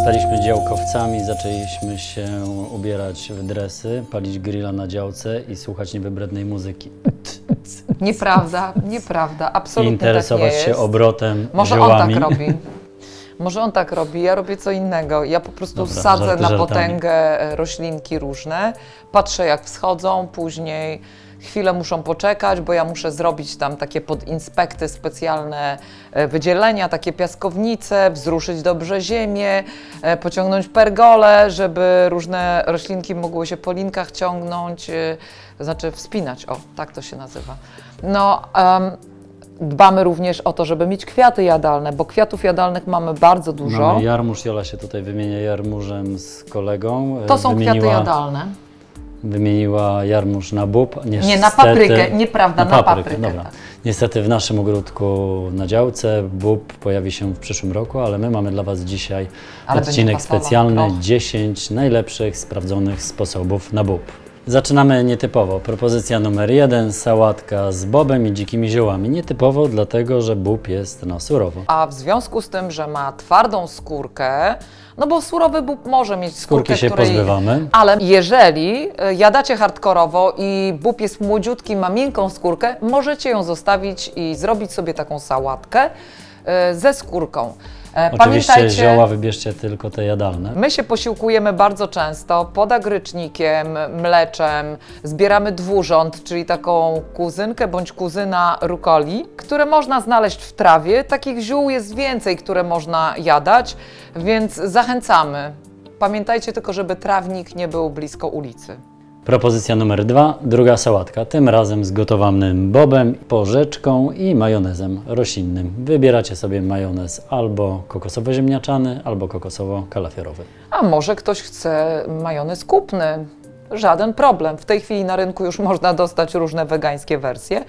Zostaliśmy działkowcami, zaczęliśmy się ubierać w dresy, palić grilla na działce i słuchać niewybrednej muzyki. Nieprawda, nieprawda, absolutnie I interesować tak nie się jest. obrotem Może ziołami. on tak robi. Może on tak robi, ja robię co innego. Ja po prostu Dobra, sadzę żarty na żartami. potęgę roślinki różne, patrzę jak wschodzą, później chwilę muszą poczekać, bo ja muszę zrobić tam takie podinspekty, specjalne wydzielenia, takie piaskownice, wzruszyć dobrze ziemię, pociągnąć pergole, żeby różne roślinki mogły się po linkach ciągnąć, to znaczy wspinać, o, tak to się nazywa. No, dbamy również o to, żeby mieć kwiaty jadalne, bo kwiatów jadalnych mamy bardzo dużo. Mamy jarmuż, Jola się tutaj wymienia jarmużem z kolegą. To są kwiaty jadalne. Wymieniła jarmuż na bób. Nie, na paprykę, nieprawda, na paprykę. Dobra. Niestety w naszym ogródku na działce bób pojawi się w przyszłym roku, ale my mamy dla Was dzisiaj odcinek specjalny 10 najlepszych sprawdzonych sposobów na bób. Zaczynamy nietypowo. Propozycja numer 1, sałatka z bobem i dzikimi ziołami. Nietypowo dlatego, że bób jest na surowo. A w związku z tym, że ma twardą skórkę, no bo surowy bób może mieć skórkę, się pozbywamy. Ale jeżeli jadacie hardkorowo i bób jest młodziutki, ma miękką skórkę, możecie ją zostawić i zrobić sobie taką sałatkę ze skórką. Oczywiście zioła wybierzcie tylko te jadalne. My się posiłkujemy bardzo często podagrycznikiem, mleczem, zbieramy dwurząd, czyli taką kuzynkę bądź kuzyna rukoli, które można znaleźć w trawie. Takich ziół jest więcej, które można jadać, więc zachęcamy. Pamiętajcie tylko, żeby trawnik nie był blisko ulicy. Propozycja numer 2, druga sałatka, tym razem z gotowanym bobem, porzeczką i majonezem roślinnym. Wybieracie sobie majonez albo kokosowo-ziemniaczany, albo kokosowo-kalafiorowy. A może ktoś chce majonez kupny? Żaden problem. W tej chwili na rynku już można dostać różne wegańskie wersje.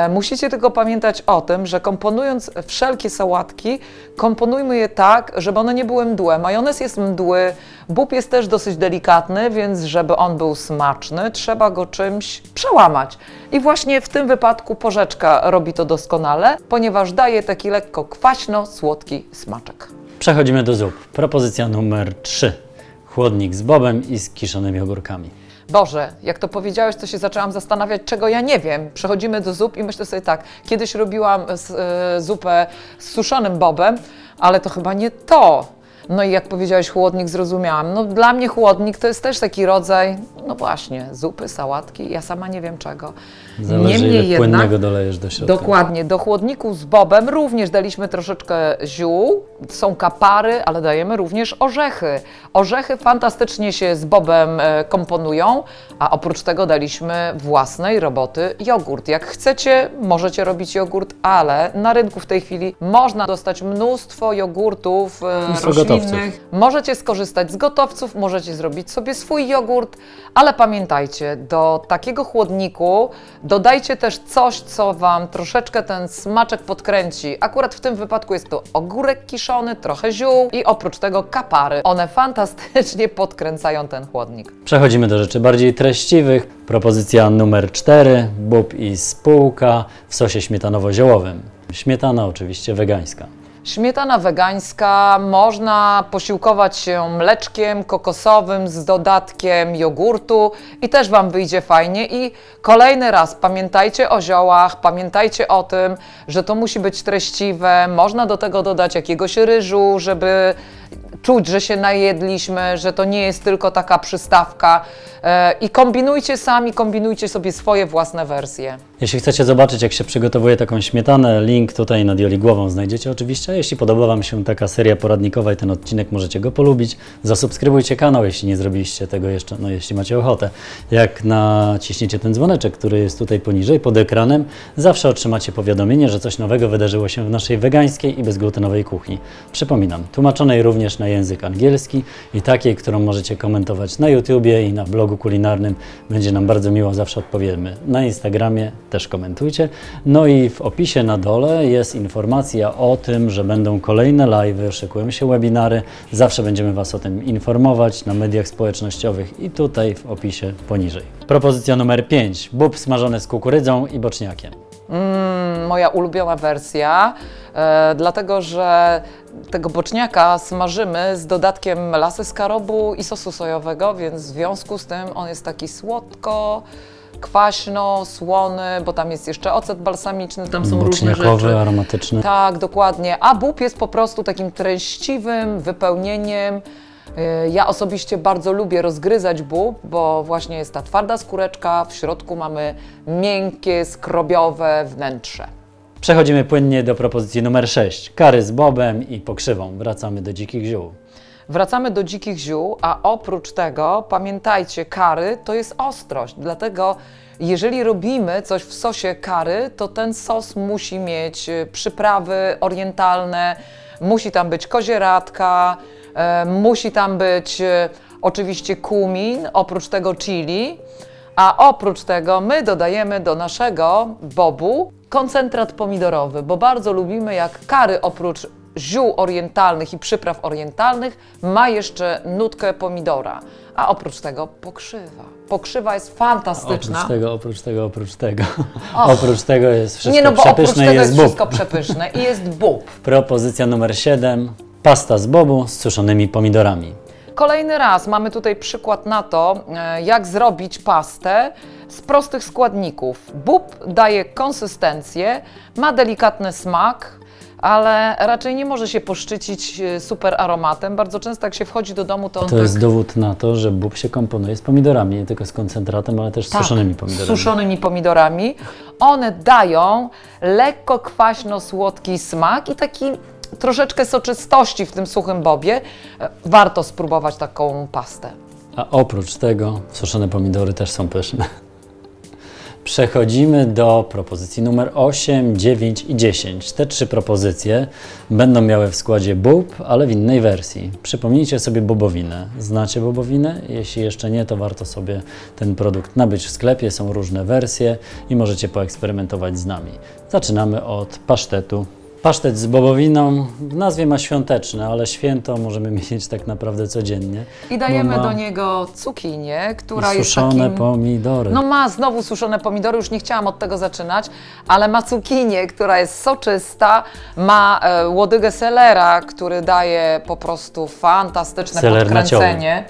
Musicie tylko pamiętać o tym, że komponując wszelkie sałatki, komponujmy je tak, żeby one nie były mdłe. Majonez jest mdły, bób jest też dosyć delikatny, więc żeby on był smaczny, trzeba go czymś przełamać. I właśnie w tym wypadku porzeczka robi to doskonale, ponieważ daje taki lekko kwaśno-słodki smaczek. Przechodzimy do zup. Propozycja numer 3, chłodnik z bobem i z kiszonymi ogórkami. Boże, jak to powiedziałeś, to się zaczęłam zastanawiać, czego ja nie wiem. Przechodzimy do zup i myślę sobie tak, kiedyś robiłam zupę z suszonym bobem, ale to chyba nie to. No i jak powiedziałeś chłodnik, zrozumiałam. No dla mnie chłodnik to jest też taki rodzaj, no właśnie, zupy, sałatki, ja sama nie wiem czego. Zależy, ile płynnego dolejesz do środka. Dokładnie, do chłodniku z bobem również daliśmy troszeczkę ziół, są kapary, ale dajemy również orzechy. Orzechy fantastycznie się z bobem komponują, a oprócz tego daliśmy własnej roboty jogurt. Jak chcecie, możecie robić jogurt, ale na rynku w tej chwili można dostać mnóstwo jogurtów roślinnych. Możecie skorzystać z gotowców, możecie zrobić sobie swój jogurt, ale pamiętajcie, do takiego chłodniku dodajcie też coś, co Wam troszeczkę ten smaczek podkręci. Akurat w tym wypadku jest to ogórek kiszony, trochę ziół i oprócz tego kapary. One fantastycznie podkręcają ten chłodnik. Przechodzimy do rzeczy bardziej treściwych. Propozycja numer 4, bób i spółka w sosie śmietanowo-ziołowym. Śmietana oczywiście wegańska. Śmietana wegańska, można posiłkować się mleczkiem kokosowym z dodatkiem jogurtu i też Wam wyjdzie fajnie. I kolejny raz pamiętajcie o ziołach, pamiętajcie o tym, że to musi być treściwe, można do tego dodać jakiegoś ryżu, żeby czuć, że się najedliśmy, że to nie jest tylko taka przystawka. I kombinujcie sami, kombinujcie sobie swoje własne wersje. Jeśli chcecie zobaczyć, jak się przygotowuje taką śmietanę, link tutaj nad Joli głową znajdziecie oczywiście. A jeśli podoba Wam się taka seria poradnikowa i ten odcinek, możecie go polubić. Zasubskrybujcie kanał, jeśli nie zrobiliście tego jeszcze, no jeśli macie ochotę. Jak naciśniecie ten dzwoneczek, który jest tutaj poniżej, pod ekranem, zawsze otrzymacie powiadomienie, że coś nowego wydarzyło się w naszej wegańskiej i bezglutenowej kuchni. Przypominam, tłumaczonej również na język angielski i takiej, którą możecie komentować na YouTubie i na blogu kulinarnym. Będzie nam bardzo miło, zawsze odpowiemy. Na Instagramie też komentujcie. No i w opisie na dole jest informacja o tym, że będą kolejne live'y, szykują się webinary. Zawsze będziemy Was o tym informować na mediach społecznościowych i tutaj w opisie poniżej. Propozycja numer 5. Bób smażony z kukurydzą i boczniakiem. Moja ulubiona wersja. dlatego że tego boczniaka smażymy z dodatkiem melasy skarobu i sosu sojowego, więc w związku z tym on jest taki słodko, kwaśno, słony, bo tam jest jeszcze ocet balsamiczny, tam są różne rzeczy. Aromatyczny. Tak, dokładnie. A bób jest po prostu takim treściwym wypełnieniem. Ja osobiście bardzo lubię rozgryzać bób, bo właśnie jest ta twarda skóreczka, w środku mamy miękkie, skrobiowe wnętrze. Przechodzimy płynnie do propozycji numer 6. Kary z bobem i pokrzywą. Wracamy do dzikich ziół. Wracamy do dzikich ziół, a oprócz tego pamiętajcie, kary to jest ostrość, dlatego jeżeli robimy coś w sosie kary, to ten sos musi mieć przyprawy orientalne, musi tam być kozieradka, musi tam być oczywiście kumin, oprócz tego chili, a oprócz tego my dodajemy do naszego bobu koncentrat pomidorowy, bo bardzo lubimy, jak kary oprócz ziół orientalnych i przypraw orientalnych ma jeszcze nutkę pomidora, a oprócz tego pokrzywa. Pokrzywa jest fantastyczna. Oprócz tego jest wszystko nie, no bo przepyszne oprócz tego i jest bób. wszystko przepyszne i jest bób. Propozycja numer 7. Pasta z bobu z suszonymi pomidorami. Kolejny raz mamy tutaj przykład na to, jak zrobić pastę z prostych składników. Bób daje konsystencję, ma delikatny smak, ale raczej nie może się poszczycić super aromatem. Bardzo często jak się wchodzi do domu, to on To jest dowód na to, że bób się komponuje z pomidorami, nie tylko z koncentratem, ale też z suszonymi pomidorami. Suszonymi pomidorami. One dają lekko kwaśno-słodki smak i taki troszeczkę soczystości w tym suchym bobie. Warto spróbować taką pastę. A oprócz tego suszone pomidory też są pyszne. Przechodzimy do propozycji numer 8, 9 i 10. Te 3 propozycje będą miały w składzie bób, ale w innej wersji. Przypomnijcie sobie bobowinę. Znacie bobowinę? Jeśli jeszcze nie, to warto sobie ten produkt nabyć w sklepie. Są różne wersje i możecie poeksperymentować z nami. Zaczynamy od pasztetu. Pasztet z bobowiną w nazwie ma świąteczne, ale święto możemy mieć tak naprawdę codziennie. I dajemy do niego cukinię, która jest suszone pomidory. No ma znowu suszone pomidory, już nie chciałam od tego zaczynać, ale ma cukinię, która jest soczysta, ma łodygę selera, który daje po prostu fantastyczne podkręcenie.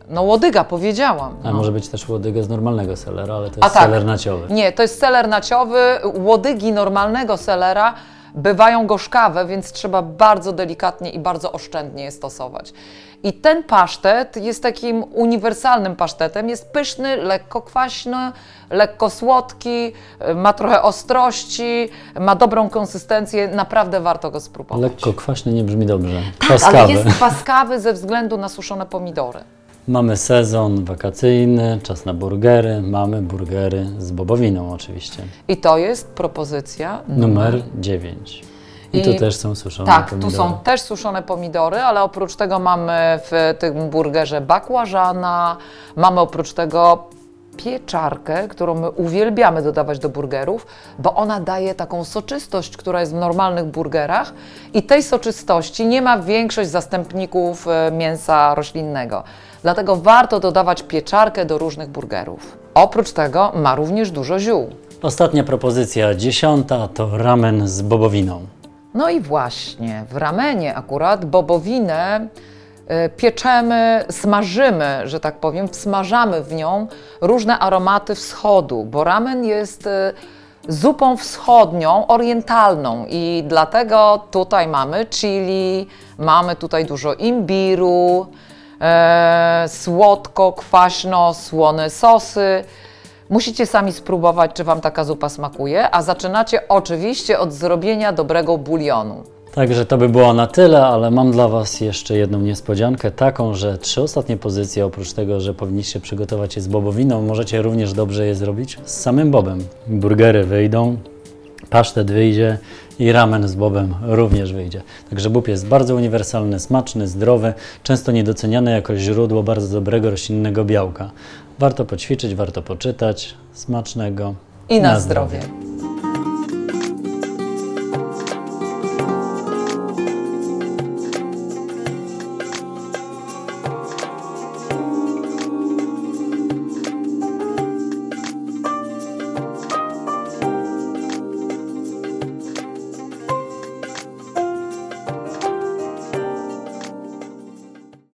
No łodyga, powiedziałam. A może być też łodyga z normalnego selera, ale to jest seler naciowy. Nie, to jest seler naciowy. Łodygi normalnego selera bywają gorzkawe, więc trzeba bardzo delikatnie i bardzo oszczędnie je stosować. I ten pasztet jest takim uniwersalnym pasztetem, jest pyszny, lekko kwaśny, lekko słodki, ma trochę ostrości, ma dobrą konsystencję, naprawdę warto go spróbować. Lekko kwaśny nie brzmi dobrze. Kwaskawy. Ale jest kwaskawy ze względu na suszone pomidory. Mamy sezon wakacyjny, czas na burgery, mamy burgery z bobowiną oczywiście. I to jest propozycja numer 9. I tu też są suszone pomidory. Tak, tu są też suszone pomidory, ale oprócz tego mamy w tym burgerze bakłażana, mamy oprócz tego pieczarkę, którą my uwielbiamy dodawać do burgerów, bo ona daje taką soczystość, która jest w normalnych burgerach i tej soczystości nie ma większość zastępników mięsa roślinnego. Dlatego warto dodawać pieczarkę do różnych burgerów. Oprócz tego ma również dużo ziół. Ostatnia propozycja, 10, to ramen z bobowiną. No i właśnie, w ramenie akurat bobowinę pieczemy, smażymy, że tak powiem, wsmażamy w nią różne aromaty wschodu, bo ramen jest zupą wschodnią, orientalną i dlatego tutaj mamy chili, mamy tutaj dużo imbiru, słodko, kwaśno, słone sosy. Musicie sami spróbować, czy Wam taka zupa smakuje, a zaczynacie oczywiście od zrobienia dobrego bulionu. Także to by było na tyle, ale mam dla Was jeszcze jedną niespodziankę, taką, że 3 ostatnie pozycje, oprócz tego, że powinniście przygotować je z bobowiną, możecie również dobrze je zrobić z samym bobem. Burgery wyjdą, pasztet wyjdzie i ramen z bobem również wyjdzie. Także bób jest bardzo uniwersalny, smaczny, zdrowy, często niedoceniany jako źródło bardzo dobrego roślinnego białka. Warto poćwiczyć, warto poczytać. Smacznego i na zdrowie.